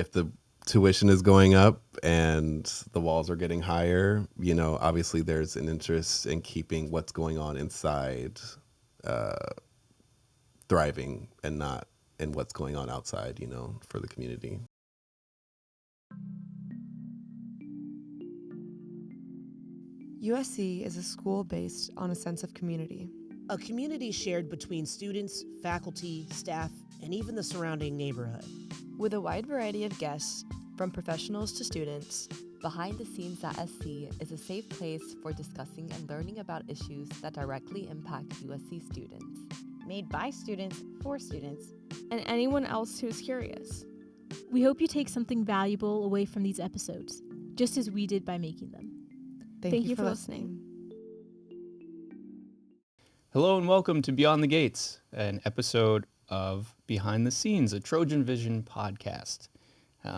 if the tuition is going up and the walls are getting higher, obviously there's an interest in keeping what's going on inside thriving and not in what's going on outside, for the community. USC is a school based on a sense of community. A community shared between students, faculty, staff, and even the surrounding neighborhood. With a wide variety of guests, from professionals to students, Behind the Scenes at SC is a safe place for discussing and learning about issues that directly impact USC students. Made by students for students. And anyone else who's curious. We hope you take something valuable away from these episodes, just as we did by making them. Thank you for listening. Hello and welcome to Beyond the Gates, an episode of Behind the Scenes, a Trojan Vision podcast.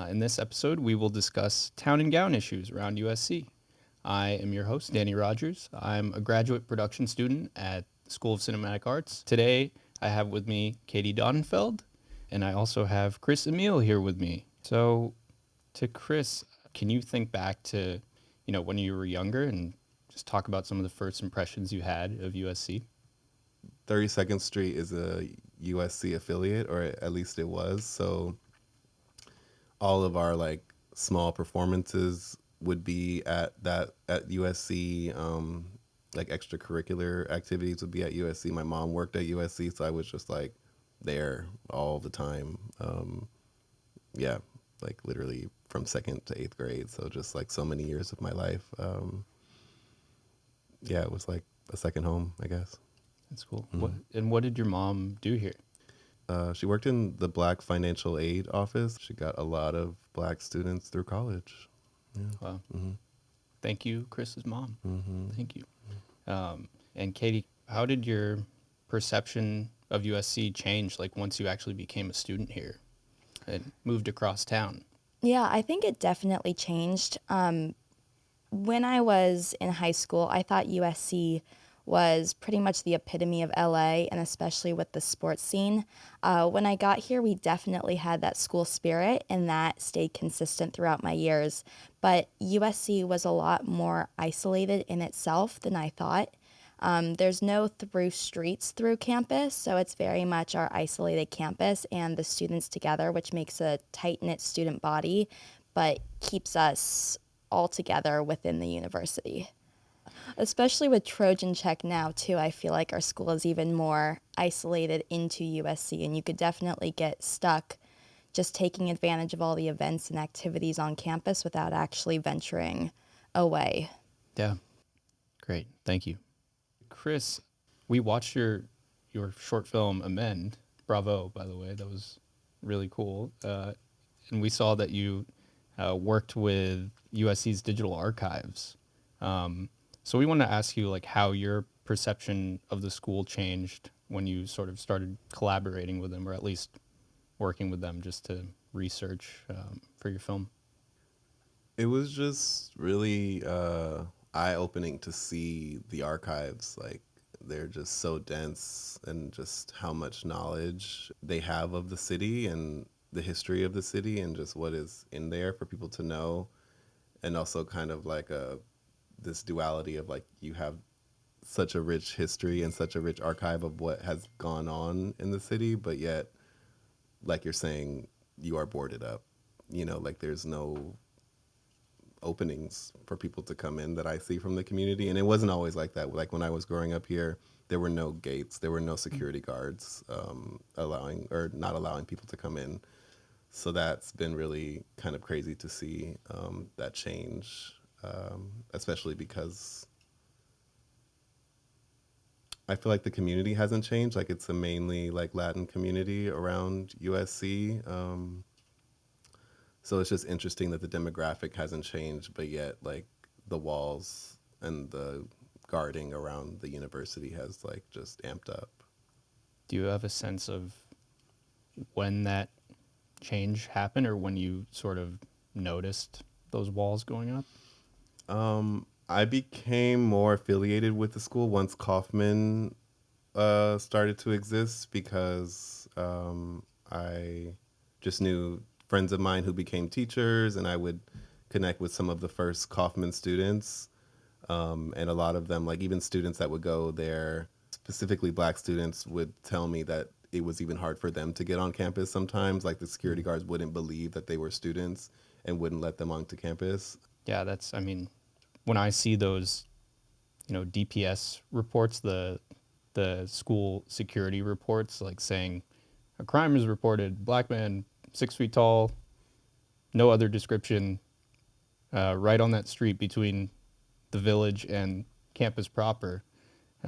In this episode, we will discuss town and gown issues around USC. I am your host, Danny Rogers. I'm a graduate production student at the School of Cinematic Arts. Today, I have with me Katie Donenfeld, and I also have Chris Emile here with me. So, to Chris, can you think back to, when you were younger and just talk about some of the first impressions you had of USC? 32nd Street is a USC affiliate, or at least it was. So all of our small performances would be at USC. Extracurricular activities would be at USC. My mom worked at USC, so I was just there all the time. Literally from 2nd to 8th grade. So just so many years of my life. It was like a second home, I guess. That's cool. Mm-hmm. What did your mom do here? She worked in the Black Financial Aid office. She got a lot of Black students through college. Yeah. Wow. Mm-hmm. Thank you, Chris's mom. Mm-hmm. Thank you. And Katie, how did your perception of USC change once you actually became a student here and moved across town? Yeah, I think it definitely changed. When I was in high school, I thought USC was pretty much the epitome of LA, and especially with the sports scene. When I got here, we definitely had that school spirit, and that stayed consistent throughout my years. But USC was a lot more isolated in itself than I thought. There's no through streets through campus, so it's very much our isolated campus and the students together, which makes a tight-knit student body, but keeps us all together within the university. Especially with Trojan Check now, too, I feel like our school is even more isolated into USC, and you could definitely get stuck just taking advantage of all the events and activities on campus without actually venturing away. Yeah, great. Thank you. Chris, we watched your short film, Amend. Bravo, by the way. That was really cool. And we saw that you worked with USC's digital archives. So we want to ask you how your perception of the school changed when you sort of started collaborating with them, or at least working with them just to research for your film. It was just really eye-opening to see the archives. They're just so dense, and just how much knowledge they have of the city and the history of the city and just what is in there for people to know. And also kind of this duality of you have such a rich history and such a rich archive of what has gone on in the city, but yet, you're saying, you are boarded up. There's no openings for people to come in that I see from the community. And it wasn't always like that. When I was growing up here, there were no gates, there were no security guards allowing or not allowing people to come in. So that's been really kind of crazy to see that change. Especially because I feel like the community hasn't changed. It's a mainly Latin community around USC. So it's just interesting that the demographic hasn't changed, but yet the walls and the guarding around the university has just amped up. Do you have a sense of when that change happened, or when you sort of noticed those walls going up? I became more affiliated with the school once Kaufman started to exist, because I just knew friends of mine who became teachers, and I would connect with some of the first Kaufman students. And a lot of them, like even students that would go there, specifically Black students, would tell me that it was even hard for them to get on campus sometimes. Like the security guards wouldn't believe that they were students and wouldn't let them onto campus. Yeah, I mean, when I see those, DPS reports, the school security reports, like saying a crime is reported, Black man, 6 feet tall, no other description, right on that street between the village and campus proper,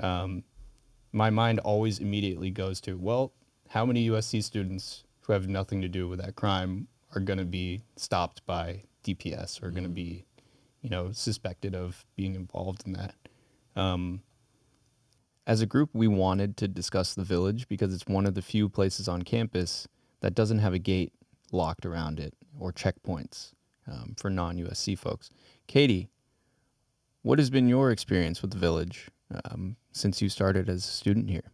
my mind always immediately goes to, well, how many USC students who have nothing to do with that crime are going to be stopped by DPS or going to be, suspected of being involved in that? As a group, we wanted to discuss the village because it's one of the few places on campus that doesn't have a gate locked around it or checkpoints for non-USC folks. Katie, what has been your experience with the village since you started as a student here?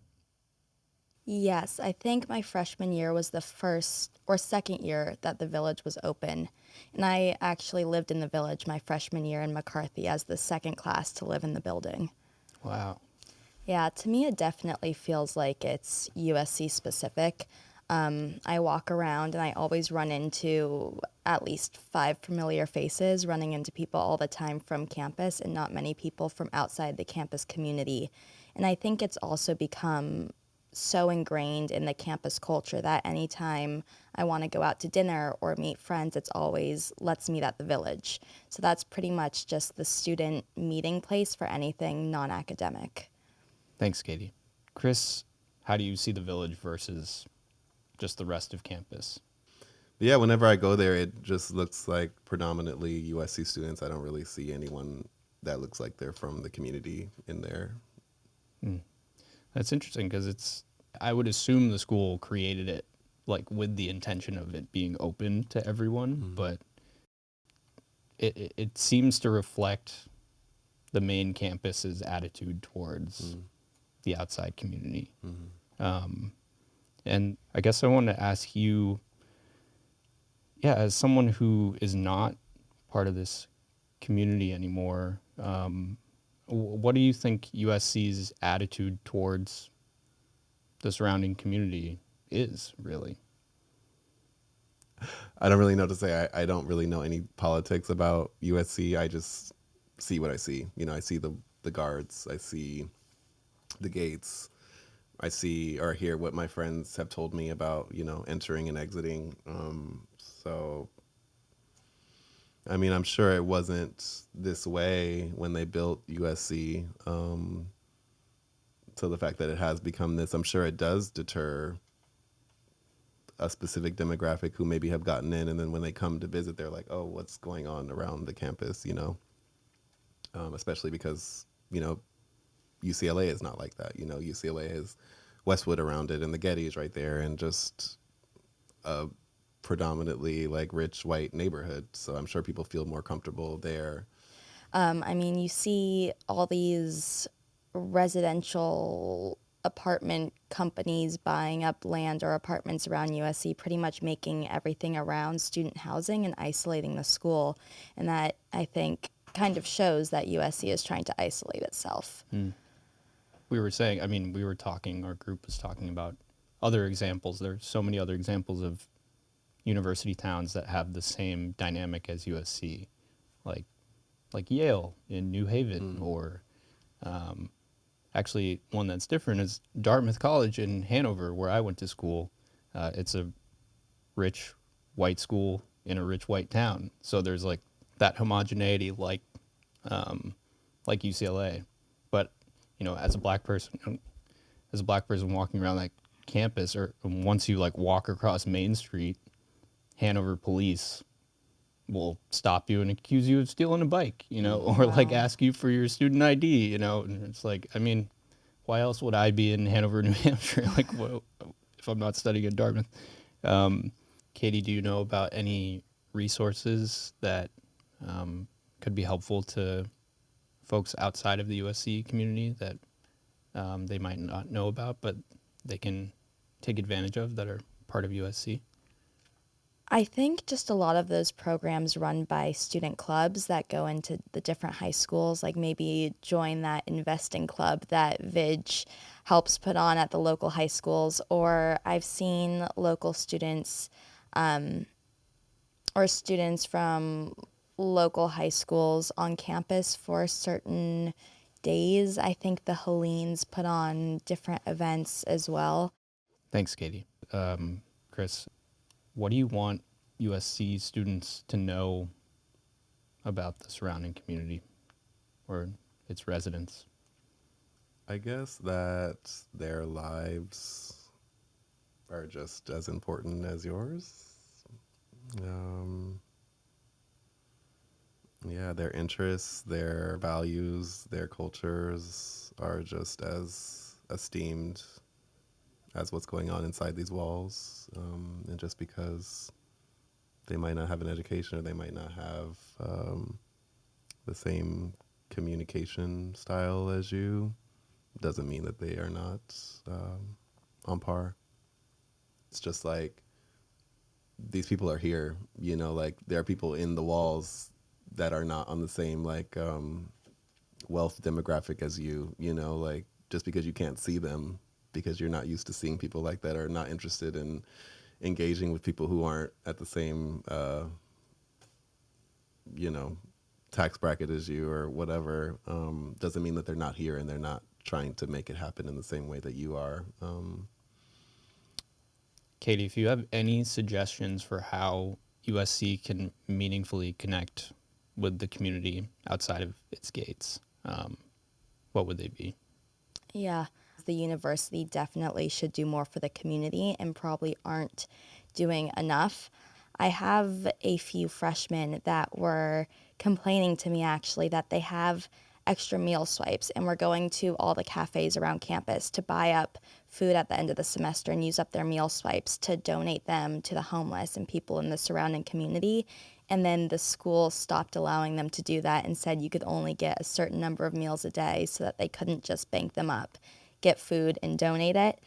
Yes, I think my freshman year was the first or second year that the village was open. And I actually lived in the village my freshman year in McCarthy as the second class to live in the building. Wow. Yeah, to me it definitely feels like it's USC specific. I walk around and I always run into at least 5 familiar faces, running into people all the time from campus and not many people from outside the campus community. And I think it's also become so ingrained in the campus culture that anytime I want to go out to dinner or meet friends, it's always, let's meet at the village. So that's pretty much just the student meeting place for anything non-academic. Thanks, Katie. Chris, how do you see the village versus just the rest of campus? Yeah, whenever I go there, it just looks like predominantly USC students. I don't really see anyone that looks like they're from the community in there. That's interesting because I would assume the school created it like with the intention of it being open to everyone, but it seems to reflect the main campus's attitude towards the outside community. And I guess I wanted to ask you, as someone who is not part of this community anymore, what do you think USC's attitude towards the surrounding community is, really? I don't really know what to say. I don't really know any politics about USC. I just see what I see. I see the guards. I see the gates. I see or hear what my friends have told me about, entering and exiting. So, I mean, I'm sure it wasn't this way when they built USC. So the fact that it has become this, I'm sure it does deter a specific demographic who maybe have gotten in, and then when they come to visit, they're like, oh, what's going on around the campus, especially because, UCLA is not like that. UCLA has Westwood around it and the Getty is right there and just a predominantly like rich white neighborhood. So I'm sure people feel more comfortable there. I mean, you see all these residential apartment companies buying up land or apartments around USC, pretty much making everything around student housing and isolating the school. And that, I think, kind of shows that USC is trying to isolate itself. We were saying, our group was talking about other examples. There's so many other examples of university towns that have the same dynamic as USC, like Yale in New Haven, or actually one that's different is Dartmouth College in Hanover, where I went to school. It's a rich white school in a rich white town, so there's like that homogeneity, like UCLA. But as a black person walking around that campus, or once you like walk across Main Street, Hanover police will stop you and accuse you of stealing a bike, or like ask you for your student ID, and it's like, why else would I be in Hanover, New Hampshire, if I'm not studying at Dartmouth? Katie, do you know about any resources that could be helpful to folks outside of the USC community that they might not know about, but they can take advantage of that are part of USC? I think just a lot of those programs run by student clubs that go into the different high schools, like maybe join that investing club that VIG helps put on at the local high schools, or I've seen local students or students from local high schools on campus for certain days. I think the Hellenes put on different events as well. Thanks, Katie. Chris, what do you want USC students to know about the surrounding community or its residents? I guess that their lives are just as important as yours. Yeah, their interests, their values, their cultures are just as esteemed as what's going on inside these walls. And just because they might not have an education or they might not have the same communication style as you, doesn't mean that they are not on par. It's just like these people are here, you know, like there are people in the walls that are not on the same like wealth demographic as you know, like just because you can't see them because you're not used to seeing people like that or not interested in engaging with people who aren't at the same, you know, tax bracket as you or whatever, doesn't mean that they're not here and they're not trying to make it happen in the same way that you are. Katie, if you have any suggestions for how USC can meaningfully connect with the community outside of its gates, what would they be? Yeah, the university definitely should do more for the community and probably aren't doing enough. I have a few freshmen that were complaining to me actually that they have extra meal swipes and we're going to all the cafes around campus to buy up food at the end of the semester and use up their meal swipes to donate them to the homeless and people in the surrounding community. And then the school stopped allowing them to do that and said you could only get a certain number of meals a day so that they couldn't just bank them up, get food, and donate it.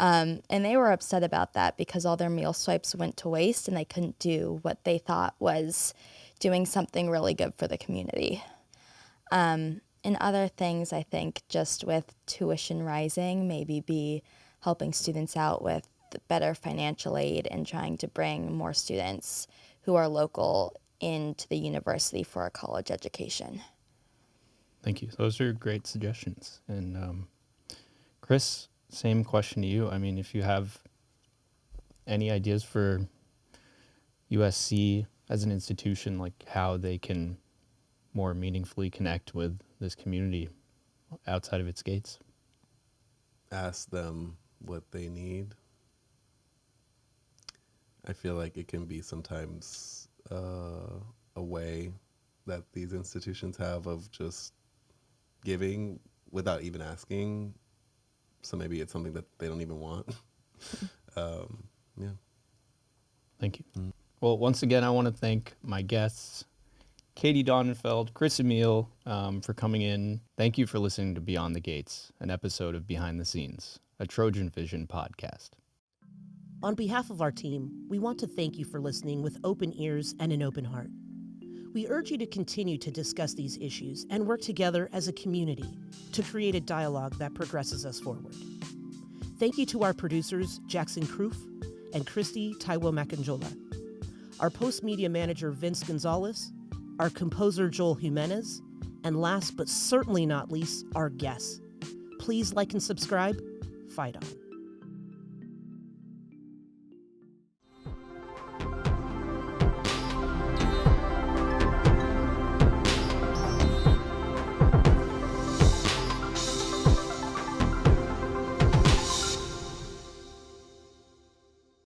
And they were upset about that because all their meal swipes went to waste and they couldn't do what they thought was doing something really good for the community. And other things, I think, just with tuition rising, maybe be helping students out with better financial aid and trying to bring more students who are local into the university for a college education. Thank you. Those are great suggestions. And Chris, same question to you. I mean, if you have any ideas for USC as an institution, like how they can more meaningfully connect with this community outside of its gates? Ask them what they need. I feel like it can be sometimes a way that these institutions have of just giving without even asking. So maybe it's something that they don't even want. Yeah. Thank you. Well, once again, I want to thank my guests, Katie Donenfeld, Chris Emile, for coming in. Thank you for listening to Beyond the Gates, an episode of Behind the Scenes, a Trojan Vision podcast. On behalf of our team, we want to thank you for listening with open ears and an open heart. We urge you to continue to discuss these issues and work together as a community to create a dialogue that progresses us forward. Thank you to our producers, Jackson Kroof and Christy Taiwo Makanjola, our post-media manager, Vince Gonzalez, our composer, Joel Jimenez, and last but certainly not least, our guests. Please like and subscribe. Fight on.